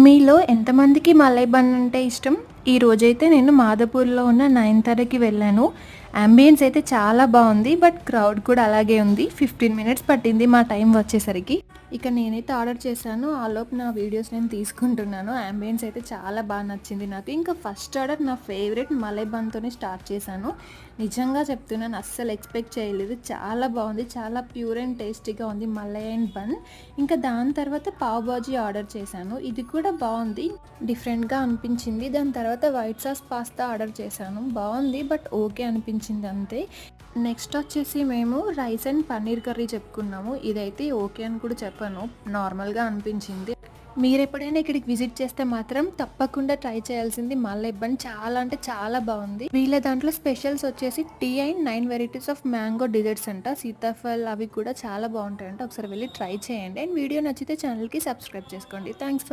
మీలో ఎంతమందికి మలై బన్ అంటే ఇష్టం? ఈ రోజైతే నేను మాదాపూర్‌లో ఉన్న నయనతారకి వెళ్ళాను. యాంబియన్స్ అయితే చాలా బావుంది. బట్ క్రౌడ్ కూడా అలాగే ఉంది. 15 మినిట్స్ పట్టింది మా టైం వచ్చేసరికి. ఇక నేనైతే ఆర్డర్ చేశాను. ఆలోపు నా వీడియోస్ నేను తీసుకుంటున్నాను. యాంబియన్స్ అయితే చాలా నచ్చింది నాకు. ఇంకా ఫస్ట్ ఆర్డర్ నా ఫేవరెట్ మలై బన్‌తోనే స్టార్ట్ చేశాను. నిజంగా చెప్తున్నాను, అస్సలు ఎక్స్‌పెక్ట్ చేయలేదు. చాలా బావుంది. చాలా ప్యూర్ అండ్ టేస్టీగా ఉంది మలై అండ్ బన్. ఇంకా దాని తర్వాత పావ్ బాజీ ఆర్డర్ చేశాను. ఇది కూడా బావుంది. డిఫరెంట్‌గా అనిపించింది. దాని తర్వాత వైట్ సాస్ పాస్తా ఆర్డర్ చేశాను. బావుంది. బట్ ఓకే అనిపించింది అంతే. నెక్స్ట్ వచ్చేసి మేము రైస్ అండ్ పన్నీర్ కర్రీ చెప్పుకున్నాము. ఇదైతే ఓకే అని కూడా చెప్పను. నార్మల్‌గా అనిపించింది. మీరెప్పుడైనా ఇక్కడికి విజిట్ చేస్తే మాత్రం తప్పకుండా ట్రై చేయాల్సింది మలై బన్. చాలా అంటే చాలా బావుంది. వీళ్ళ దాంట్లో స్పెషల్స్ వచ్చేసి tea and 9 varieties of mango desserts అంట. సీతాఫల్ అవి కూడా చాలా బావుంటాయంట. ఒకసారి వెళ్ళి ట్రై చేయండి. అండ్ వీడియో నచ్చితే ఛానల్‌కి సబ్స్క్రైబ్ చేసుకోండి. Thanks for